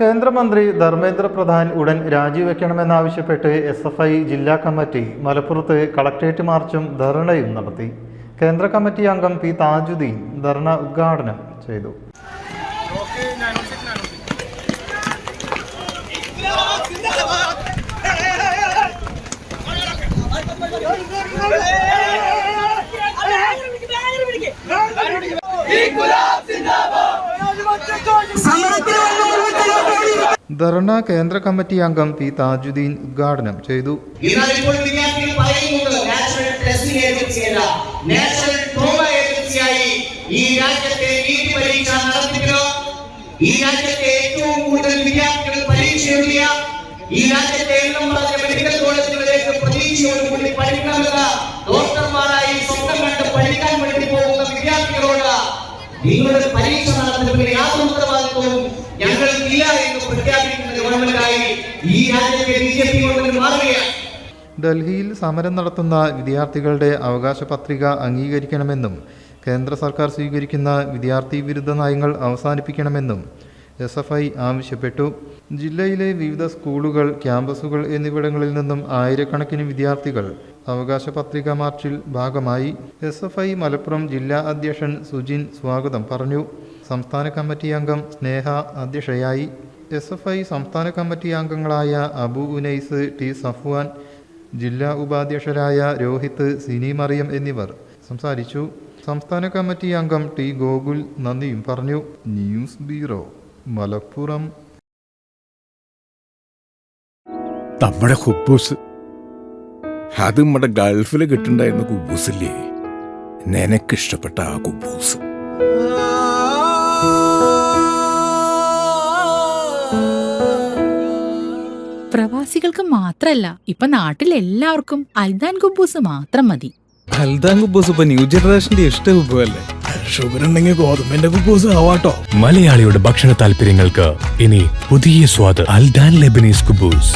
കേന്ദ്രമന്ത്രി ധർമ്മേന്ദ്ര പ്രധാൻ ഉടൻ രാജിവെക്കണമെന്നാവശ്യപ്പെട്ട് SFI ജില്ലാ കമ്മിറ്റി മലപ്പുറത്ത് കളക്ട്രേറ്റ് മാർച്ചും ധർണയും നടത്തി. കേന്ദ്ര കമ്മിറ്റി അംഗം പി താജുദ്ദീൻ ധർണ ഉദ്ഘാടനം ചെയ്തു. ധർണ കേന്ദ്ര കമ്മിറ്റി അംഗം പി താജുദ്ദീൻ ഉദ്ഘാടനം ചെയ്തു. നിങ്ങളുടെ പരീക്ഷ നടത്തുന്നതിന് യാതൊരു ഉത്തരവാദിത്വവും ഞങ്ങൾക്കില്ല എന്ന് പ്രഖ്യാപിക്കുന്ന ഗവൺമെന്റായി ഈ രാജ്യത്തെ BJP ഗവൺമെന്റ് മാറുകയാണ്. ഡൽഹിയിൽ സമരം നടത്തുന്ന വിദ്യാർത്ഥികളുടെ അവകാശ പത്രിക അംഗീകരിക്കണമെന്നും കേന്ദ്ര സർക്കാർ സ്വീകരിക്കുന്ന വിദ്യാർത്ഥി വിരുദ്ധ നയങ്ങൾ അവസാനിപ്പിക്കണമെന്നും SFI ആവശ്യപ്പെട്ടു. ജില്ലയിലെ വിവിധ സ്കൂളുകൾ, ക്യാമ്പസുകൾ എന്നിവിടങ്ങളിൽ നിന്നും ആയിരക്കണക്കിന് വിദ്യാർത്ഥികൾ അവകാശ പത്രിക മാർച്ചിൽ ഭാഗമായി. SFI മലപ്പുറം ജില്ലാ അധ്യക്ഷൻ സുജിൻ സ്വാഗതം പറഞ്ഞു. സംസ്ഥാന കമ്മിറ്റി അംഗം സ്നേഹ അധ്യക്ഷയായി. SFI സംസ്ഥാന കമ്മിറ്റി അംഗങ്ങളായ അബു ഉനൈസ്, ടി സഫ്വാൻ, ജില്ലാ ഉപാധ്യക്ഷരായ രോഹിത്, സിനി മറിയം എന്നിവർ സംസാരിച്ചു. സംസ്ഥാന കമ്മിറ്റി അംഗം ടി ഗോകുൽ നന്ദിയും പറഞ്ഞു. News bureau, Malappuram. നമ്മുടെ കുബൂസ്, അത് നമ്മുടെ ഗൾഫിൽ കിട്ടുണ്ടായിരുന്ന കുബൂസില്ലേ, നിനക്കിഷ്ടപ്പെട്ട ആ കുബൂസ്. പ്രവാസികൾക്ക് മാത്രല്ല, ഇപ്പൊ നാട്ടിലെല്ലാവർക്കും അൽദാൻ കുബൂസ് മാത്രം മതി. അൽദാൻ കുബൂസ് ഇപ്പൊ ന്യൂ ജനറേഷന്റെ ഇഷ്ട കുബുവല്ലേ. ഷുഗർ ഉണ്ടെങ്കിൽ ഗോതമ്പിന്റെ കുബൂസ് ആവാട്ടോ. മലയാളിയുടെ ഭക്ഷണ താല്പര്യങ്ങൾക്ക് ഇനി പുതിയ സ്വാദ്. അൽദാൻ ലെബനീസ് കുബൂസ്.